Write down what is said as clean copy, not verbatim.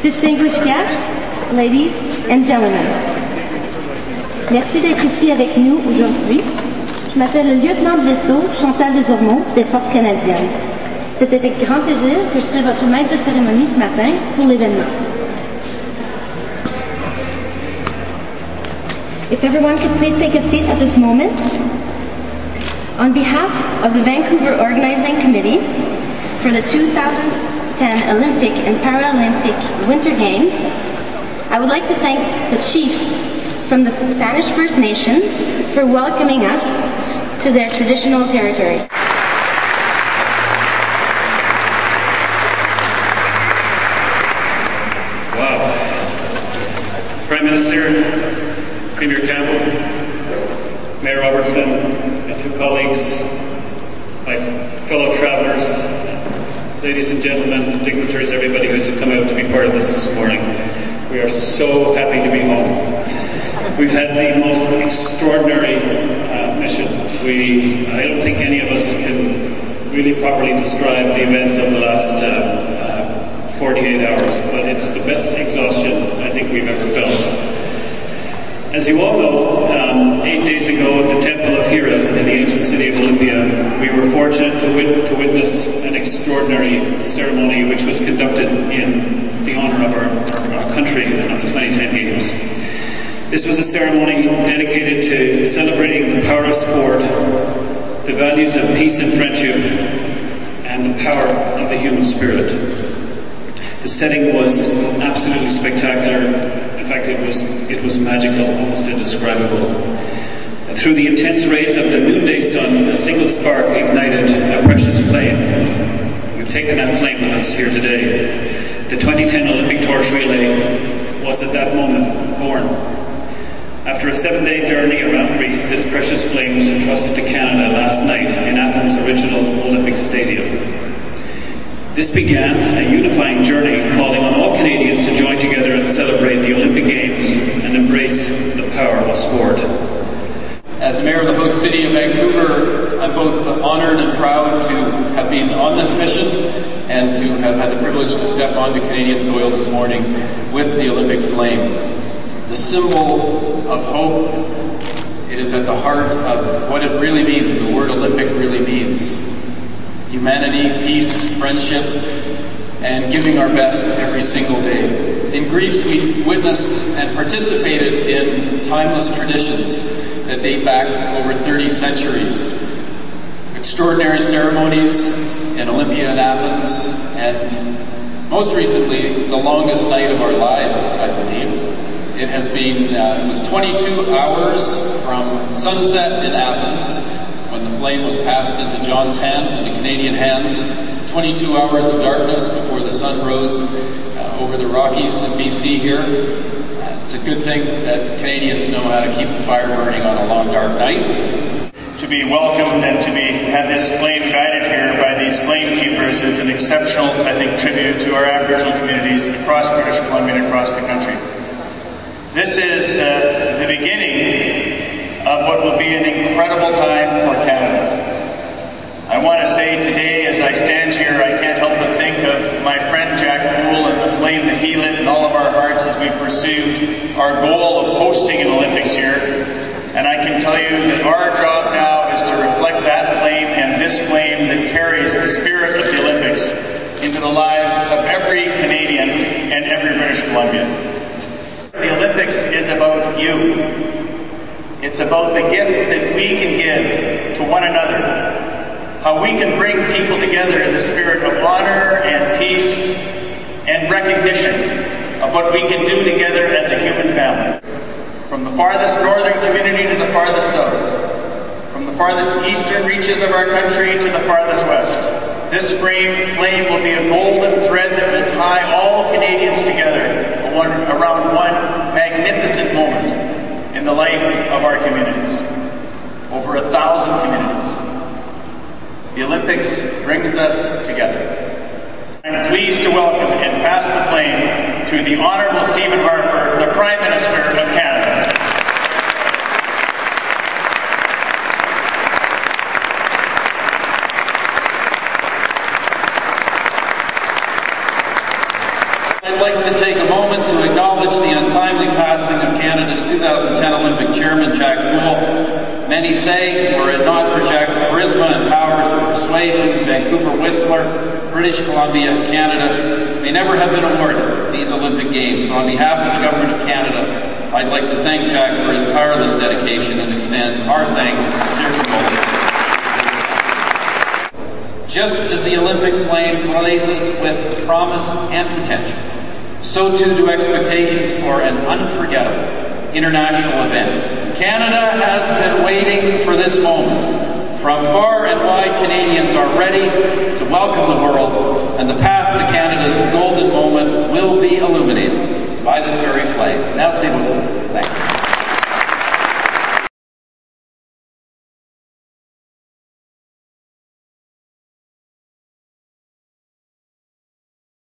Distinguished guests, ladies and gentlemen, merci d'être ici avec nous aujourd'hui. Je m'appelle le lieutenant de vaisseau Chantal Desormeaux des Forces canadiennes. C'est avec grand plaisir que je serai votre maître de cérémonie ce matin pour l'événement. If everyone could please take a seat at this moment. On behalf of the Vancouver Organizing Committee for the 2010 Olympic and Paralympic Winter Games, I would like to thank the chiefs from the Sanish First Nations for welcoming us to their traditional territory. Wow. Prime Minister, Premier Campbell, Mayor Robertson, and two colleagues, my fellow travelers, ladies and gentlemen, dignitaries, everybody who's come out to be part of this morning. We are so happy to be home. We've had the most extraordinary mission. I don't think any of us can really properly describe the events of the last 48 hours, but it's the best exhaustion I think we've ever felt. As you all know, 8 days ago at the Temple of Hera in the ancient city of Olympia, we were fortunate to witness an extraordinary ceremony which was conducted in the honor of our country on the 2010 Games. This was a ceremony dedicated to celebrating the power of sport, the values of peace and friendship, and the power of the human spirit. The setting was absolutely spectacular. In fact, it was magical, almost indescribable. And through the intense rays of the noonday sun, a single spark ignited a precious flame. We've taken that flame with us here today. The 2010 Olympic torch relay was at that moment born. After a 7-day journey around Greece, this precious flame was entrusted to Canada last night in Athens' original Olympic Stadium. This began a unifying journey calling on all Canadians to join together and celebrate the Olympic Games and embrace the power of sport. As Mayor of the host city of Vancouver, I'm both honored and proud to have been on this mission and to have had the privilege to step onto Canadian soil this morning with the Olympic flame. The symbol of hope, it is at the heart of what it really means, the word Olympic really means. Humanity, peace, friendship, and giving our best every single day. In Greece, we witnessed and participated in timeless traditions that date back over 30 centuries. Extraordinary ceremonies in Olympia and Athens, and most recently, the longest night of our lives, I believe. It has been, it was 22 hours from sunset in Athens, when the flame was passed into John's hands, into Canadian hands, 22 hours of darkness before the sun rose over the Rockies in BC here. It's a good thing that Canadians know how to keep the fire burning on a long, dark night. To be welcomed and to have this flame guided here by these flame keepers is an exceptional, I think, tribute to our Aboriginal communities across British Columbia and across the country. This is the beginning of what will be an incredible time for Canada. I want to say today, as I stand here, I can't help but think of my friend Jack Poole and the flame that he lit in all of our hearts as we pursued our goal of hosting an Olympics here. And I can tell you that our job now is to reflect that flame and this flame that carries the spirit of the Olympics into the lives of every Canadian and every British Columbian. The Olympics is about you. It's about the gift that we can give to one another. How we can bring people together in the spirit of honor and peace and recognition of what we can do together as a human family. From the farthest northern community to the farthest south, from the farthest eastern reaches of our country to the farthest west, this flame will be a golden thread that will tie all Canadians together around one magnificent moment in the life of our communities. Over 1,000 communities. The Olympics brings us together. I'm pleased to welcome and pass the flame to the Honourable Stephen Harper, the Prime Minister of Canada. I'd like to take Canada's 2010 Olympic chairman, Jack Poole. Many say, were it not for Jack's charisma and powers of persuasion, Vancouver Whistler, British Columbia, Canada may never have been awarded these Olympic Games. So on behalf of the Government of Canada, I'd like to thank Jack for his tireless dedication and extend our thanks and sincere condolences. Just as the Olympic flame blazes with promise and potential, so too do expectations for an unforgettable international event. Canada has been waiting for this moment. From far and wide, Canadians are ready to welcome the world, and the path to Canada's golden moment will be illuminated by this very flame. Merci beaucoup. Thank you.